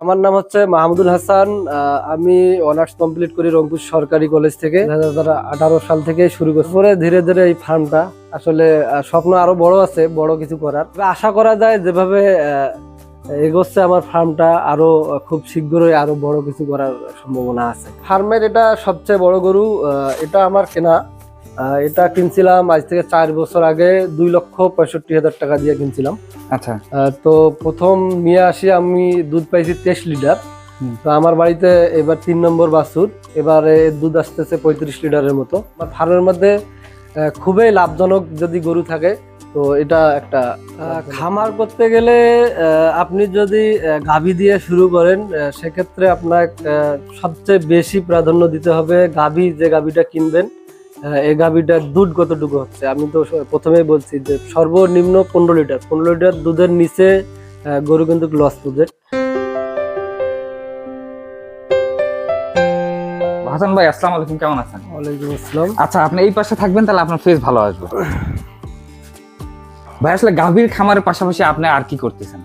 আমার নাম হচ্ছে মাহমুদুল হাসান। আমি অনার্স কমপ্লিট করি রংপুর সরকারি কলেজ থেকে 2018 সাল থেকে শুরু করছি। পরে ধীরে ধীরে এই ফার্মটা আসলে স্বপ্ন আরো বড় আছে, বড় কিছু করার আশা করা যায়। যেভাবে এগোচ্ছে আমার ফার্মটা, আরো খুব শীঘ্রই আরো বড় কিছু করার সম্ভাবনা আছে। ফার্মের এটা সবচেয়ে বড় গরু। এটা আমার কেনা। এটা কিনছিলাম আজ থেকে 4 বছর আগে 2,65,000 টাকা দিয়ে কিনছিলাম। আচ্ছা। তো প্রথম নিয়ে আসি আমি দুধ পাইছি 23 লিটার। তো আমার বাড়িতে এবার 3 নম্বর বাছুর, এবারে দুধ আসতেছে 35 লিটারের মতো। আমার ফার্মের মধ্যে খুবই লাভজনক যদি গরু থাকে, তো এটা একটা খামার করতে গেলে আপনি যদি গাভী দিয়ে শুরু করেন, সেক্ষেত্রে আপনার সবচেয়ে বেশি প্রাধান্য দিতে হবে গাভী। যে গাভীটা কিনবেন, এই গাভীটার দুধ কতটুকু হচ্ছে। আমি তো প্রথমেই বলছি যে সর্বনিম্ন 15 লিটার। 15 লিটার দুধের নিচে গরু কিন্তু লস দুধের। হাসান ভাই, আসসালামু আলাইকুম, কেমন আছেন? ওয়ালাইকুম আসসালাম। আচ্ছা, আপনি এই পাশে থাকবেন, তাহলে আপনার ফেস ভালো আসবে। ভাই, আসলে গাভীর খামারের পাশাপাশি আপনি আর কি করতেছেন?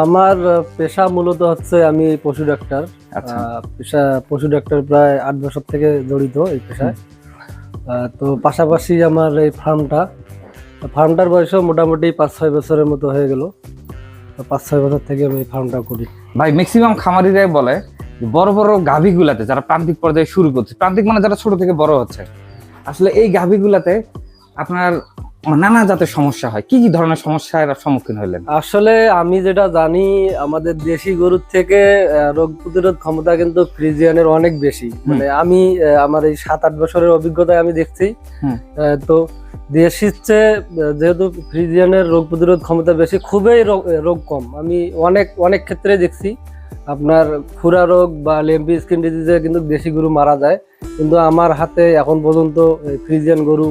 আমার পেশা মূলত হচ্ছে আমি পশু ডাক্তার। আচ্ছা। পশু ডাক্তার প্রায় 8 বছর থেকে জড়িত এই পেশায়। তো পাশাপাশি আমার এই ফার্মটার বয়সও মোটামুটি 5-6 বছরের মতো হয়ে গেল। 5-6 বছর থেকে আমি এই ফার্মটা করি। ভাই, ম্যাক্সিমাম খামারিরাই বলে বড় বড় গাভীগুলাতে যারা প্রান্তিক পর্যায়ে শুরু করছে, প্রান্তিক মানে যারা ছোট থেকে বড় হচ্ছে, আসলে এই গাভীগুলাতে আপনার নানা জাতের সমস্যা হয়। কি কি ধরনের সমস্যার সম্মুখীন হইলেন? আসলে আমি যেটা জানি, আমাদের দেশি গরুর থেকে রোগ প্রতিরোধ ক্ষমতা কিন্তু ফ্রিজিয়ানের অনেক বেশি। মানে আমি আমার এই 7-8 বছরের অভিজ্ঞতায় আমি দেখছি। তো দেশির চেয়ে যেহেতু ফ্রিজিয়ানের রোগ প্রতিরোধ ক্ষমতা বেশি, খুবই রোগ কম। আমি অনেক ক্ষেত্রে দেখছি আপনার খুরা রোগ বা লেম্পি স্কিন ডিজিজে কিন্তু দেশি গরু মারা যায়। কিন্তু আমার হাতে এখন পর্যন্ত ফ্রিজিয়ান গরু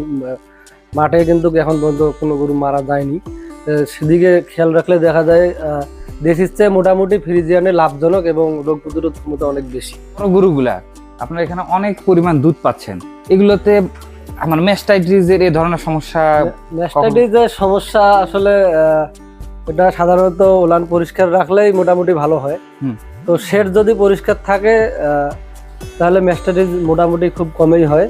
মাঠে কিন্তু এখন পর্যন্ত কোনো গরু মারা যায়নি। সেদিকে খেয়াল রাখলে দেখা যায় দেশির চেয়ে মোটামুটি ফ্রিজিয়ানে লাভজনক এবং রোগ প্রতিরোধ ক্ষমতা অনেক বেশি। বড় গরুগুলা আপনার এখানে অনেক পরিমাণ দুধ পাচ্ছেন, এগুলোতে আমার ম্যাস্টাইটিসের এই ধরনের সমস্যা? ম্যাস্টাইটিসের সমস্যা আসলে এটা সাধারণত ওলান পরিষ্কার রাখলেই মোটামুটি ভালো হয়। তো শেড যদি পরিষ্কার থাকে তাহলে ম্যাস্টাইটিস মোটামুটি খুব কমই হয়।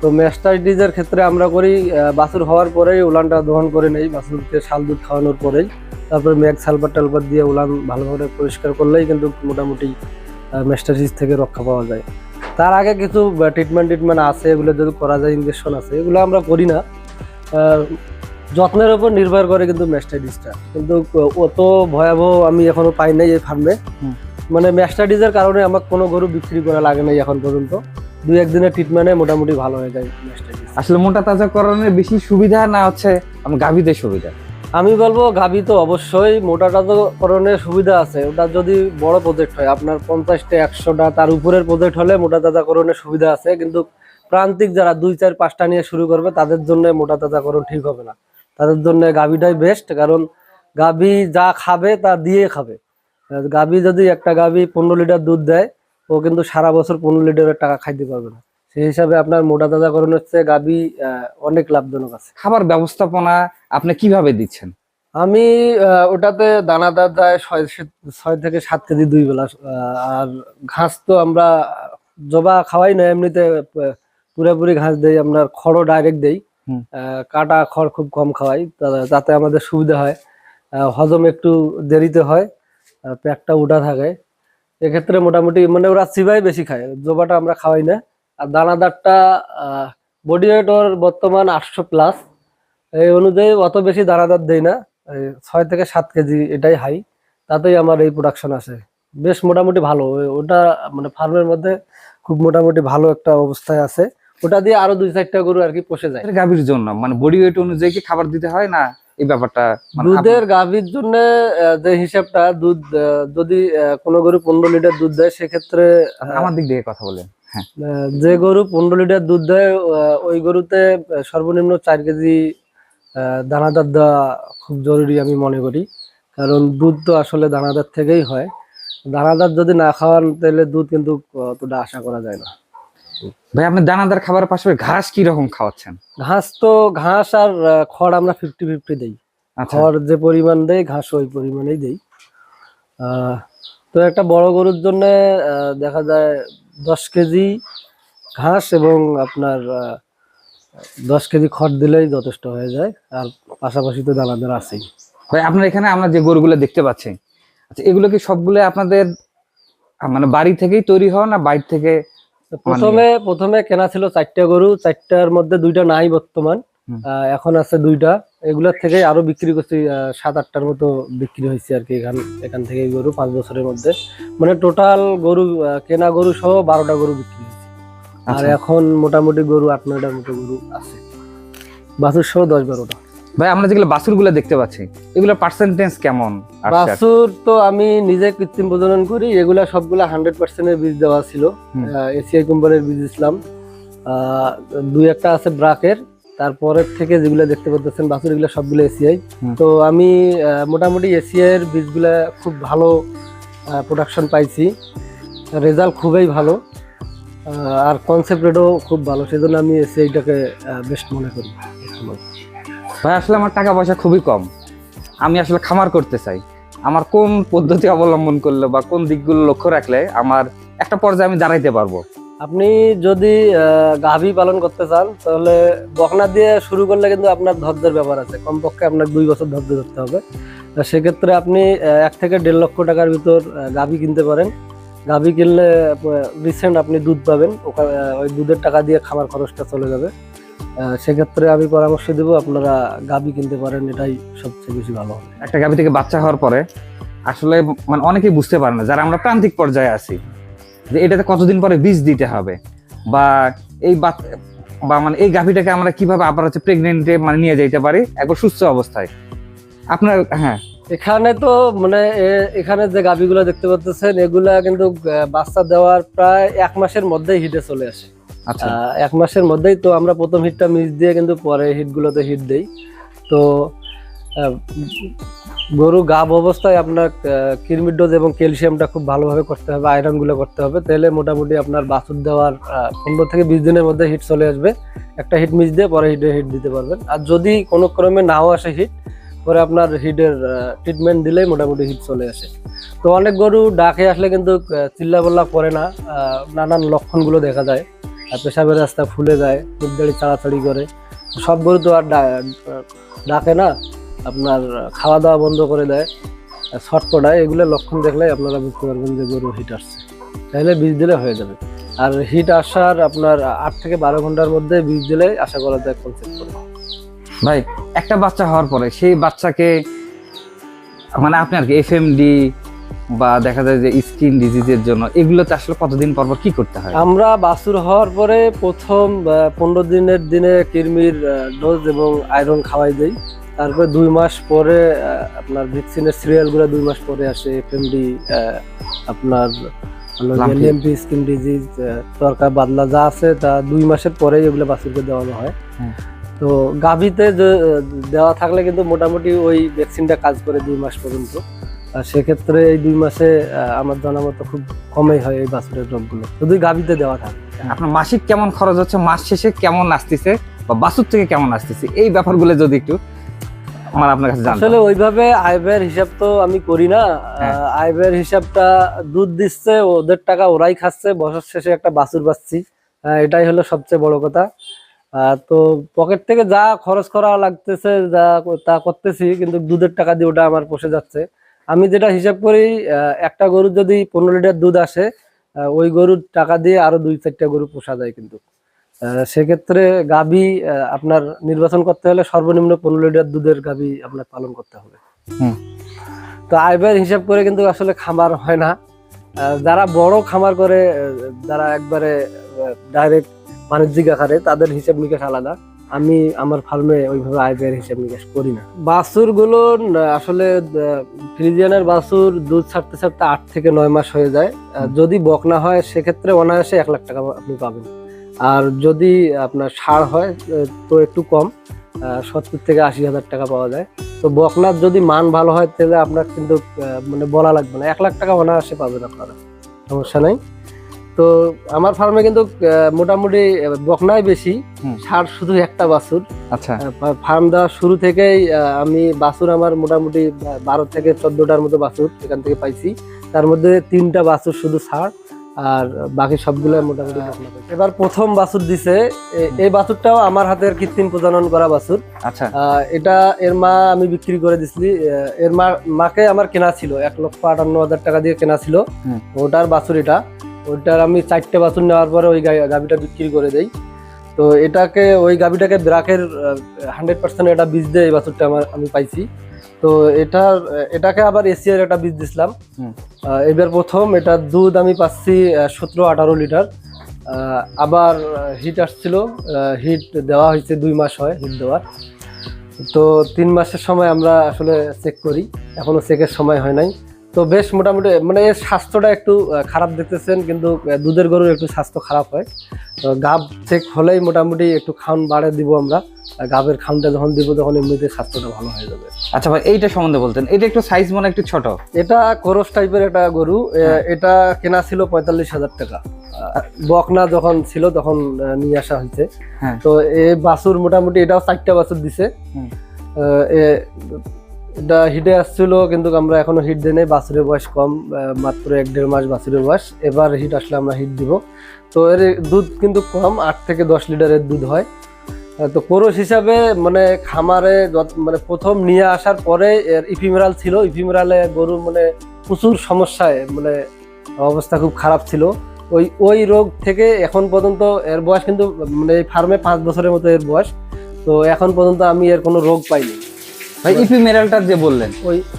তো ম্যাস্টাইটিসের ক্ষেত্রে আমরা করি বাছুর হওয়ার পরেই উলানটা দহন করে নেই, বাছুরকে শাল দুধ খাওয়ানোর পরেই। তারপরে ম্যাগ সালফার টালফার দিয়ে উলান ভালোভাবে পরিষ্কার করলেই কিন্তু মোটামুটি ম্যাস্টাইটিস থেকে রক্ষা পাওয়া যায়। তার আগে কিছু ট্রিটমেন্ট আছে, এগুলো যদি করা যায়, ইনজেকশন আছে, এগুলো আমরা করি না। যত্নের উপর নির্ভর করে কিন্তু ম্যাস্টাইটিসটা, কিন্তু অত ভয়াবহ আমি এখনো পাই নাই এই ফার্মে। মানে ম্যাস্টাইটিসের কারণে আমার কোনো গরু বিক্রি করা লাগে নাই এখন পর্যন্ত। 2-1 দিনের ট্রিটমেন্টে মোটামুটি ভালো হয়ে যায় ম্যাস্টাইটিস। আসলে মোটা তাজাকরণের বেশি সুবিধা না হচ্ছে আমার গাভীদের সুবিধা? আমি বলবো গাভী তো অবশ্যই মোটা তাজাকরণের সুবিধা আছে। ওটা যদি বড় প্রজেক্ট হয়, আপনার 50টা 100টা তার উপরের প্রজেক্ট হলে মোটা তাজাকরণের সুবিধা আছে। কিন্তু প্রান্তিক যারা 2-4-5টা নিয়ে শুরু করবে, তাদের জন্য মোটা তাজাকরণ ঠিক হবে না। তাদের জন্য গাভীটাই বেস্ট, কারণ গাভী যা খাবে তা দিয়ে খাবে। গাভী যদি একটা গাভী 15 লিটার দুধ দেয়, ও কিন্তু সারা বছর 15 লিটারের টাকা খাইতে পারবে না। সেই হিসাবে আপনার মোটা তাজাকরণ হচ্ছে গাভী অনেক লাভজনক আছে। খাবার ব্যবস্থাপনা আপনি কিভাবে দিচ্ছেন? আমি ওটাতে দানাদার দেয় 6 থেকে 7 কেজি 2 বেলা। আর ঘাস তো আমরা জবা খাওয়াই না, এমনিতে পুরোপুরি ঘাস দেই। আপনার খড়ও ডাইরেক্ট দেই। কাটা খড় খুব কম খাওয়াই, যাতে আমাদের সুবিধা হয়। হজম একটু দেরিতে হয়, পেটটা উঠা থাকে। এক্ষেত্রে মোটামুটি মানে ওরা চিবাই বেশি খায়, জবাটা আমরা খাওয়াই না। আর দানাদারটা বডি ওয়েট ওর বর্তমান 800+। এই অনুযায়ী অত বেশি দানাদার দেই না, 6 থেকে 7 কেজি এটাই হাই। তাতেই আমার এই প্রোডাকশন আছে বেশ মোটামুটি ভালো। ওটা মানে ফার্মের মধ্যে খুব মোটামুটি ভালো একটা অবস্থায় আছে। ওটা দিয়ে আরো 2-4টা গরু আর কি পোষে যায়। গাভীর জন্য মানে বডি ওয়েট অনুযায়ী কি খাবার দিতে হয় না এই ব্যাপারটা? দুধের গাভীর জন্য যে হিসাবটা, দুধ যদি কোনো গরু 15 লিটার দুধ দেয়, সেক্ষেত্রে আমার দিক দিয়ে কথা বলেন। হ্যাঁ, যে গরু 15 লিটার দুধ দেয়, ওই গরুতে সর্বনিম্ন 4 কেজি দানাদার দেওয়া খুব জরুরি আমি মনে করি। কারণ দুধ তো আসলে দানাদার থেকেই হয়। দানাদার যদি না খাওয়ান, তাহলে দুধ কিন্তু অতটা আশা করা যায় না। ভাই, আপনি দানাদার খাবারের পাশাপাশি ঘাস কি রকম খাওয়াচ্ছেন? ঘাস আর খড় আমরা 50-50 দেই। আচ্ছা। খড় যে পরিমাণ দেয়, ঘাস ওই পরিমাণেই দেই। তো তো একটা বড় গরুর জন্য দেখা যায় 10 কেজি ঘাস এবং আপনার 10 কেজি খড় দিলেই যথেষ্ট হয়ে যায়, আর পাশাপাশি তো দানাদার আছেই। ভাই আপনার এখানে আমরা যে গরুগুলো দেখতে পাচ্ছি, আচ্ছা এগুলো কি সবগুলো আপনাদের মানে বাড়ি থেকেই তৈরি হওয়া না বাইরে থেকে? তো প্রথমে কেনা ছিল 4টা গরু, 4টার মধ্যে 2টা নাই বর্তমান। হুম। এখন আছে 2টা। এগুলোর থেকে আরো বিক্রি করছি, 7-8টার মতো বিক্রি হয়েছে আর কি এখান থেকে গরু 5 বছরের মধ্যে। মানে টোটাল গরু কেনা গরু সহ 12টা গরু বিক্রি হয়েছে। আর আচ্ছা এখন মোটামুটি গরু 8-9টার মতো গরু আছে, বাছুর সহ 10-12টা। ভাই আমরা যেগুলো বাছুরগুলো দেখতে পাচ্ছি এগুলোর পার্সেন্টেজ কেমন আসছে? বাছুর তো আমি নিজে কৃত্রিম প্রজনন করি, এগুলা সবগুলা 100% বীজ দেওয়া ছিল। হুম। এসিআই কোম্পানির বীজ দিছিলাম। 2-1টা আছে ব্রাকের, তারপরের থেকে যেগুলো দেখতে পাচ্ছেন বাছুর এগুলো সবগুলো এসিআই। হুম। তো আমি মোটামুটি এসিআই এর বীজগুলা খুব ভালো প্রোডাকশন পাইছি, রেজাল্ট খুবই ভালো, আর কনসেপ্ট রেটও খুব ভালো, সেজন্য আমি এসিআইটাকে বেস্ট মনে করি। ভাই আসলে আমার টাকা পয়সা খুবই কম, আমি আসলে খামার করতে চাই। আমার কোন পদ্ধতি অবলম্বন করলে বা কোন দিকগুলো লক্ষ্য রাখলে আমার একটা পর্যায়ে আমি দাঁড়াইতে পারবো? আপনি যদি গাভী পালন করতে চান তাহলে বকনা দিয়ে শুরু করলে কিন্তু আপনার ধৈর্যের ব্যাপার আছে, কমপক্ষে আপনার 2 বছর ধৈর্য ধরতে হবে। সেক্ষেত্রে আপনি 1 থেকে 1.5 লক্ষ টাকার ভিতর গাভী কিনতে পারেন। গাভী কিনলে রিসেন্ট আপনি দুধ পাবেন, ওই দুধের টাকা দিয়ে খাবার খরচটা চলে যাবে। সেক্ষেত্রে আমি পরামর্শ দেবো আপনারা গাভী কিনতে পারেন, এটাই সবচেয়ে বেশি ভালো হবে। একটা গাভী থেকে বাচ্চা হওয়ার পরে আসলে মানে অনেকেই বুঝতে পারে না, যারা আমরা প্রান্তিক পর্যায়ে আছি, যে এটাতে কতদিন পরে বীজ দিতে হবে, বা এই বা মানে এই গাভীটাকে আমরা কিভাবে আবার হচ্ছে প্রেগনেন্টে মানে নিয়ে যেতে পারি একবার সুস্থ অবস্থায় আপনার। হ্যাঁ এখানে তো মানে এখানে যে গাভীগুলো দেখতে পাচ্ছেন এগুলা কিন্তু বাচ্চা দেওয়ার প্রায় 1 মাসের মধ্যেই হিটে চলে আসে। আচ্ছা 1 মাসের মধ্যেই তো আমরা প্রথম হিটটা মিস দিয়ে কিন্তু পরে হিটগুলোতে হিট দেই। তো গরু গাভ অবস্থায় আপনার কৃমির ডোজ এবং ক্যালসিয়ামটা খুব ভালোভাবে করতে হবে, আয়রনগুলো করতে হবে, তাহলে মোটামুটি আপনার বাছুর দেওয়ার 15 থেকে 20 দিনের মধ্যে হিট চলে আসবে। একটা হিট মিস দিয়ে পরে হিট দিতে পারবেন। আর যদি কোনো ক্রমে নাও আসে হিট, পরে আপনার হিটের ট্রিটমেন্ট দিলেই মোটামুটি হিট চলে আসে। তো অনেক গরু ডাকে আসলে কিন্তু চিল্লাপাল্লা করে না, নানান লক্ষণগুলো দেখা যায়, পেশাবের রাস্তা ফুলে যায়, দুধ দাড়ি চাড়াচাড়ি করে। সব গরু তো আর ডাকে না, আপনার খাওয়া দাওয়া বন্ধ করে দেয়, ছটপটায়, এগুলো লক্ষণ দেখলে আপনারা বুঝতে পারবেন যে গরু হিট আসছে, তাহলে বীজ দিলে হয়ে যাবে। আর হিট আসার আপনার 8 থেকে 12 ঘন্টার মধ্যে বীজ দিলে আশা করা যায় কনসেপ্ট করে। ভাই একটা বাচ্চা হওয়ার পরে সেই বাচ্চাকে মানে আপনার কি এফএমডি বা দেখা যায় যে স্কিন ডিজিজের জন্য এগুলোতে আসলে কতদিন পর পর কি করতে হয়? আমরা বাছুর হওয়ার পরে প্রথম 15 দিনের দিনে কৃমির ডোজ এবং আয়রন খাওয়াই দেই। তারপরে 2 মাস পরে আপনার ভ্যাকসিনের সিরিয়ালগুলো 2 মাস পরে আসে। এফএমডি, আপনার লেম্পি, স্কিন ডিজিজ, তরকা বাদলা যা আছে তা 2 মাসের পরেই এগুলো বাছুরকে দেওয়ানো হয়। তো গাভীতে দেওয়া থাকলে কিন্তু মোটামুটি ওই ভ্যাকসিনটা কাজ করে 2 মাস পর্যন্ত। সেক্ষেত্রে এই 2 মাসে আমার জানা মতো খুব কমই হয় এই বাছুরের রোগগুলো, যদি গাভীতে দেওয়া থাকে। আপনার মাসিক কেমন খরচ হচ্ছে, মাস শেষে কেমন আসতেছে, বা বাছুর থেকে কেমন আসতেছে, এই ব্যাপারগুলো যদি একটু আমার আপনার কাছে জানতে। আসলে ওইভাবে আয় ব্যয়ের হিসাব তো আমি করি না। আয় ব্যয়ের হিসাবটা দুধ দিচ্ছে, ওদের টাকা ওরাই খাচ্ছে, বছর শেষে একটা বাছুর পাচ্ছি, এটাই হলো সবচেয়ে বড় কথা। তো পকেট থেকে যা খরচ করা লাগতেছে যা তা করতেছি, কিন্তু দুধের টাকা দিয়ে ওটা আমার পোষে যাচ্ছে। আমি যেটা হিসাব করি, একটা গরুর যদি 15 লিটার দুধ আসে, ওই গরুর টাকা দিয়ে আরো 2-4টা গরু পোষা যায়। কিন্তু সেক্ষেত্রে গাভী আপনার নির্বাচন করতে হলে সর্বনিম্ন 15 লিটার দুধের গাভী আপনার পালন করতে হবে। তো আয় ব্যয়ের হিসাব করে কিন্তু আসলে খামার হয় না। যারা বড় খামার করে, যারা একবারে ডাইরেক্ট বাণিজ্যিক আকারে, তাদের হিসাব নিকাশ আলাদা। আমি আমার ফার্মে ওইভাবে আয় ব্যয়ের হিসাব নিকাশ করি না। বাছুর গুলো আসলে ফ্রিজিয়ানের বাছুর দুধ ছাড়তে ছাড়তে 8 থেকে 9 মাস হয়ে যায়। যদি বকনা হয় সেক্ষেত্রে অনায়াসে 1 লাখ টাকা আপনি পাবেন। আর যদি আপনার ষাঁড় হয় তো একটু কম, 70 থেকে 80 হাজার টাকা পাওয়া যায়। তো বকনার যদি মান ভালো হয় তাহলে আপনার কিন্তু মানে বলা লাগবে না, 1 লাখ টাকা অনায়াসে পাবেন আপনারা, সমস্যা নাই। তো আমার ফার্মে কিন্তু মোটামুটি বকনাই বেশি, ষাঁড় শুধু একটা বাছুর। আচ্ছা ফার্ম দেওয়ার শুরু থেকেই আমি বাছুর আমার মোটামুটি 12 থেকে 14টার মতো বাছুর এখান থেকে পাইছি। তার মধ্যে 3টা বাছুর শুধু ছাড়, আর বাকি সবগুলো মোটামুটি বকনা পাইছি। এবার প্রথম বাছুর দিছে, এই বাছুরটাও আমার হাতের কৃত্রিম প্রজনন করা বাছুর। আচ্ছা, এটা এর মা আমি বিক্রি করে দিছি। এর মাকে আমার কেনা ছিল 1,58,000 টাকা দিয়ে কেনা ছিল। ওটার বাছুর এটা, ওইটার আমি 4টে বাছুর নেওয়ার পরে ওই গাভিটা বিক্রি করে দেই। তো এটাকে ওই গাভিটাকে ব্রাকের 100% এটা বীজ দিয়ে এই বাছুরটা আমি পাইছি। তো এটাকে আবার এশিয়ার একটা বীজ দিছিলাম। এবার প্রথম এটার দুধ আমি পাচ্ছি 17-18 লিটার। আবার হিট আসছিল, হিট দেওয়া হয়েছে 2 মাস হয় হিট দেওয়ার। তো 3 মাসের সময় আমরা আসলে চেক করি, এখনো চেকের সময় হয় নাই। তো বেশ মোটামুটি মানে এর স্বাস্থ্যটা একটু খারাপ দেখতেছেন, কিন্তু দুধের গরুর একটু স্বাস্থ্য খারাপ হয়। তো গাব চেক হলেই মোটামুটি একটু খাওয়ান বাড়ে দিব আমরা। গাবের খাওয়ানটা যখন দিব তখন এমনিতে স্বাস্থ্যটা ভালো হয়ে যাবে। আচ্ছা ভাই, এইটা সম্বন্ধে বলতেন। এটা একটু সাইজ মনে একটু ছোট। এটা ক্রস টাইপের একটা গরু। এটা কেনা ছিল 45,000 টাকা। বকনা যখন ছিল তখন নিয়ে আসা হয়েছে। তো এই বাছুর মোটামুটি এটাও 4টা বাছুর দিছে। এটা হিটে আসছিল, কিন্তু আমরা এখনো হিট দিই নাই। বাছুরের বয়স কম, মাত্র 1-1.5 মাস বাছুরের বয়স। এবার হিট আসলে আমরা হিট দিব। তো এর দুধ কিন্তু কম, 8 থেকে 10 লিটারের দুধ হয়। তো কোরস হিসাবে মানে খামারে মানে প্রথম নিয়ে আসার পরে এর ইপিমেরাল ছিল। ইপিমেরালে গরু মানে প্রচুর সমস্যায়, মানে অবস্থা খুব খারাপ ছিল। ওই রোগ থেকে এখন পর্যন্ত এর বয়স কিন্তু মানে এই ফার্মে 5 বছরের মতো এর বয়স। তো এখন পর্যন্ত আমি এর কোনো রোগ পাইনি। ভাই ইপিমেরালটা যে বললেন,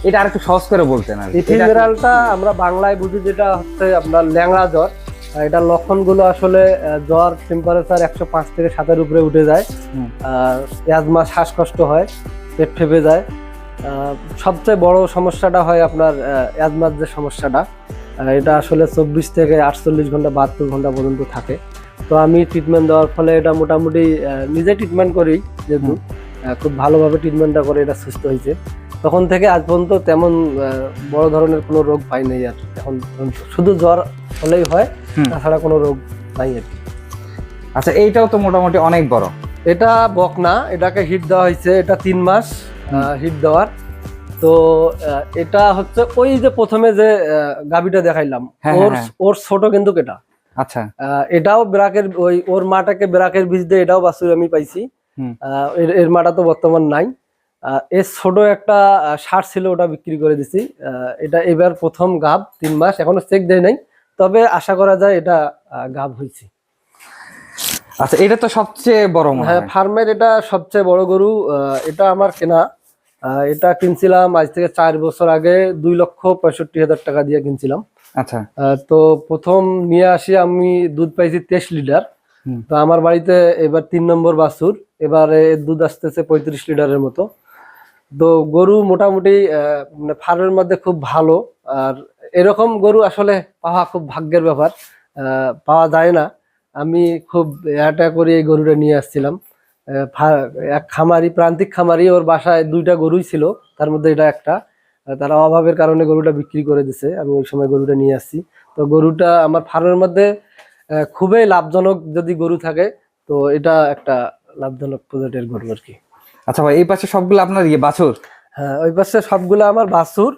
এটা আরেকটু সহজ করে বলতেন। আর ইপিমেরালটা আমরা বাংলায় বুঝি যেটা হচ্ছে আপনার ল্যাংড়া জ্বর। এটার লক্ষণগুলো আসলে জ্বর, টেম্পারেচার 105 থেকে 7-এর উপরে উঠে যায়, অ্যাজমা, শ্বাসকষ্ট হয়, পেট ফেপে যায়। সবচেয়ে বড় সমস্যাটা হয় আপনার অ্যাজমার যে সমস্যাটা, এটা আসলে 24 থেকে 48 ঘন্টা 72 ঘন্টা পর্যন্ত থাকে। তো আমি ট্রিটমেন্ট দেওয়ার ফলে এটা মোটামুটি নিজে ট্রিটমেন্ট করি, যেহেতু খুব ভালোভাবে ট্রিটমেন্টটা করে এটা সুস্থ হয়েছে। তখন থেকে আজ পর্যন্ত তেমন বড় ধরনের কোনো রোগ পাই নাই। আর এখন শুধু জ্বর হলেই হয়, তাছাড়া কোনো রোগ নাই আর কি। আচ্ছা, এইটাও তো মোটামুটি অনেক বড়। এটা বকনা, এটাকে হিট দেওয়া হয়েছে, এটা 3 মাস হিট দেওয়ার। তো এটা হচ্ছে ওই যে প্রথমে যে গাভীটা দেখাইলাম, ওর ছোট কিন্তু এটা। আচ্ছা, এটাও ব্রাকের ওর মাটাকে ব্রাকের বীজ দিয়ে এটাও বাছুর আমি পাইছি। এর মাটা তো বর্তমান নাই। এর ছোট একটা ষাঁড় ছিল, ওটা বিক্রি করে দিছি। এটা এবার প্রথম গাব, 3 মাস, এখনো চেক দেয় নাই, তবে আশা করা যায় এটা গাব হয়েছে। আচ্ছা, এটা তো সবচেয়ে বড় মনে হয়। হ্যাঁ, ফার্মের এটা সবচেয়ে বড় গরু। এটা আমার কেনা। এটা কিনছিলাম আজ থেকে 4 বছর আগে 2,65,000 টাকা দিয়ে কিনছিলাম। আচ্ছা, তো প্রথম নিয়ে আসি আমি দুধ পাইছি 23 লিটার। তো আমার বাড়িতে এবার 3 নম্বর বাছুর, এবারে দুধ আসতেছে 35 লিটারের মতো। তো গরু মোটামুটি মানে ফার্মের মধ্যে খুব ভালো। আর এরকম গরু আসলে পাওয়া খুব ভাগ্যের ব্যাপার, পাওয়া যায় না। আমি খুব এটা করে এই গরুটা নিয়ে আসছিলাম। এক খামারি, প্রান্তিক খামারি, ওর বাসায় 2টা গরুই ছিল, তার মধ্যে এটা একটা। তারা অভাবের কারণে গরুটা বিক্রি করে দিছে, আমি ওই সময় গরুটা নিয়ে আসছি। তো গরুটা আমার ফার্মের মধ্যে খুবই লাভজনক যদি গরু থাকে, তো এটা একটা লাভজনক প্রজাতির গরু আর কি। আচ্ছা ভাই, এই পাশে সবগুলো আপনার বাছুর? হ্যাঁ, ওই পাশে সবগুলো আমার বাছুর।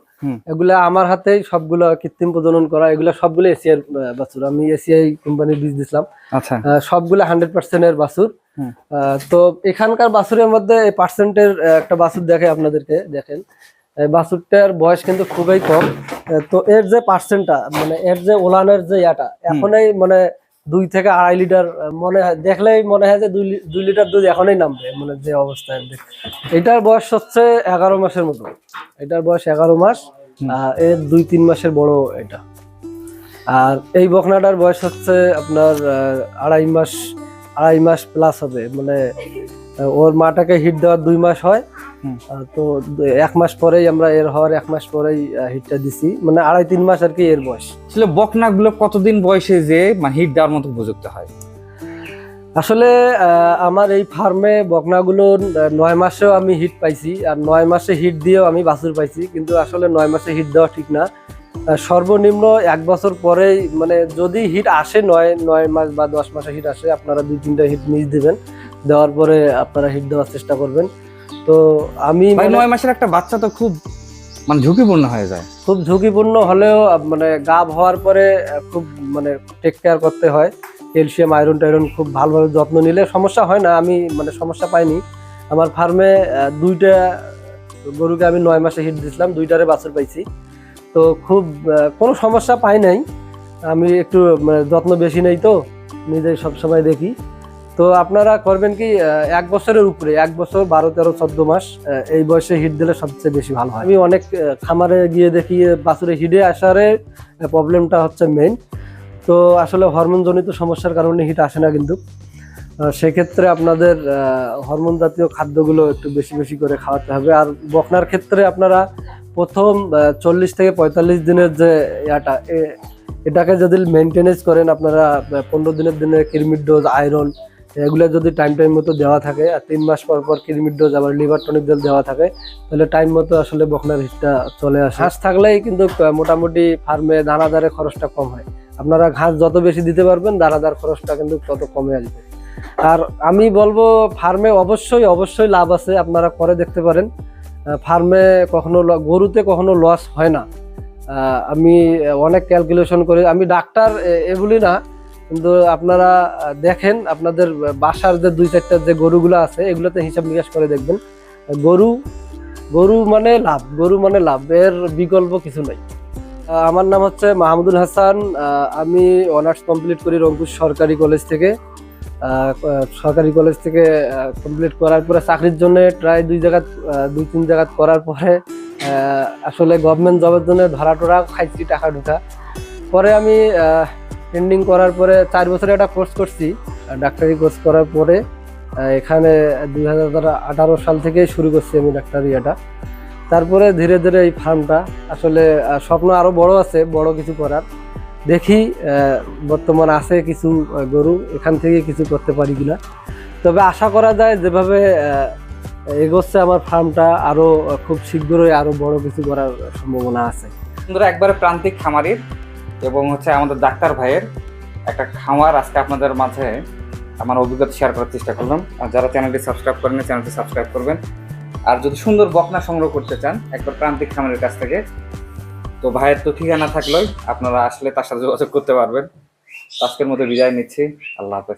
এগুলা আমার হাতেই সবগুলো কৃত্রিম প্রজনন করা, এগুলা সবগুলো এশিয়ার বাছুর। আমি এশিয়াই কোম্পানির বীজ দিছিলাম। আচ্ছা, সবগুলো 100% এর বাছুর। তো এখানকার বাছুরের মধ্যে এই পার্সেন্টের একটা বাছুর দেখে আপনাদেরকে, দেখেন বাছুরটার বয়স কিন্তু খুবই কম। তো এর যে পার্সেন্টটা, মানে এর যে ওলানের যে ইয়াটা, এখনই মানে 2 থেকে 2.5 লিটার মনে হয়, দেখলেই মনে হয় যে 2 লিটার দুধ এখনই নামবে, মানে যে অবস্থায়। এটার বয়স হচ্ছে 11 মাসের মতো। এটার বয়স 11 মাস, এর 2-3 মাসের বড় এটা। আর এই বকনাটার বয়স হচ্ছে আপনার 2.5 মাস প্লাস হবে। মানে ওর মাটাকে হিট দেওয়ার 2 মাস হয়। তো 1 মাস পরেই আমরা এর হওয়ার 1 মাস পরেই হিটটা দিছি, মানে 2.5-3 মাস আর কি এর বয়স। আসলে বকনা গুলো কতদিন বয়সে যে মানে হিট দেওয়ার মতো উপযুক্ত হয়? আসলে আমার এই ফার্মে বকনাগুলো 9 মাসেও আমি হিট পাইছি, আর 9 মাসে হিট দিয়েও আমি বাছুর পাইছি। কিন্তু আসলে 9 মাসে হিট দেওয়া ঠিক না, সর্বনিম্ন 1 বছর পরেই, মানে যদি হিট আসে 9 মাস বা 10 মাসে হিট আসে, আপনারা 2-3টা হিট মিস দিবেন, দেওয়ার পরে আপনারা হিট দেওয়ার চেষ্টা করবেন। তো আমি 9 মাসের একটা বাচ্চা তো খুব মানে ঝুঁকিপূর্ণ হয়ে যায়। খুব ঝুঁকিপূর্ণ হলেও মানে গাভ হওয়ার পরে খুব মানে টেক কেয়ার করতে হয়, ক্যালসিয়াম আয়রন টাইরন খুব ভালোভাবে যত্ন নিলে সমস্যা হয় না। আমি মানে সমস্যা পাইনি। আমার ফার্মে 2টা গরুকে আমি 9 মাসে হিট দিয়েছিলাম, 2টারে বাছুর পাইছি। তো খুব কোনো সমস্যা পাই নাই। আমি একটু যত্ন বেশি নেই তো, নিজে সবসময় দেখি। তো আপনারা করবেন কি 1 বছরের উপরে, 1 বছর 12, 13, 14 মাস এই বয়সে হিট দিলে সবচেয়ে বেশি ভালো হয়। আমি অনেক খামারে গিয়ে দেখি বাছুরে হিটে আসার প্রবলেমটা হচ্ছে মেইন। তো আসলে হরমোনজনিত সমস্যার কারণে হিট আসে না, কিন্তু সেক্ষেত্রে আপনাদের হরমোন জাতীয় খাদ্যগুলো একটু বেশি বেশি করে খাওয়াতে হবে। আর বকনার ক্ষেত্রে আপনারা প্রথম 40 থেকে 45 দিনের যে এটাকে যদি মেনটেনেন্স করেন আপনারা, 15 দিনের দিনে কৃমির ডোজ, আয়রন এগুলো যদি টাইম মতো দেওয়া থাকে, আর 3 মাস পর পর কৃমির ডোজ আবার লিভার টনিক জল দেওয়া থাকে, তাহলে টাইম মতো আসলে বকনার হিটটা চলে আসে। ঘাস থাকলেই কিন্তু মোটামুটি ফার্মে দানাদারে খরচটা কম হয়। আপনারা ঘাস যত বেশি দিতে পারবেন দানাদার খরচটা কিন্তু তত কমে আসবে। আর আমি বলবো ফার্মে অবশ্যই অবশ্যই লাভ আছে, আপনারা করে দেখতে পারেন। ফার্মে কখনো গরুতে কখনো লস হয় না। আমি অনেক ক্যালকুলেশন করে, আমি ডাক্তার এগুলি না, কিন্তু আপনারা দেখেন আপনাদের বাসার যে 2-4টা যে গরুগুলো আছে এগুলোতে হিসাব নিকাশ করে দেখবেন। গরু গরু মানে লাভ, গরু মানে লাভ, এর বিকল্প কিছু নাই। আমার নাম হচ্ছে মাহমুদুল হাসান। আমি অনার্স কমপ্লিট করি রংপুর সরকারি কলেজ থেকে। কমপ্লিট করার পরে চাকরির জন্য প্রায় 2-3 জায়গা করার পরে আসলে গভর্নমেন্ট জবের জন্য ধরা টরা খাইছি, টাকা ঢুকা। পরে আমি ট্রেনিং করার পরে 4 বছরের একটা কোর্স করছি, ডাক্তারি কোর্স করার পরে এখানে 2018 সাল থেকেই শুরু করছি আমি ডাক্তারি এটা। তারপরে ধীরে ধীরে এই ফার্মটা আসলে স্বপ্ন আরো বড় আছে, বড় কিছু করার। দেখি বর্তমান আছে কিছু গরু, এখান থেকে কিছু করতে পারি কিনা। তবে আশা করা যায় যেভাবে এগোচ্ছে আমার ফার্মটা, আরো খুব শীঘ্রই আরো বড় কিছু করার সম্ভাবনা আছে। বন্ধুরা, একবারে প্রান্তিক খামারির এবং হচ্ছে আমাদের ডাক্তার ভাইয়ের একটা খামার আজকে আপনাদের মাঝে আমার অভিজ্ঞতা শেয়ার করার চেষ্টা করলাম। আর যারা চ্যানেলটি সাবস্ক্রাইব করেন চ্যানেলটি সাবস্ক্রাইব করবেন। আর যদি সুন্দর বকনা সংগ্রহ করতে চান একবার প্রান্তিক খামারের কাছ থেকে, তো ভাইয়ের তো ঠিকানা থাকলেই আপনারা আসলে তার সাথে যোগাযোগ করতে পারবেন। আজকের মতো বিদায় নিচ্ছি, আল্লাহ হাফেজ।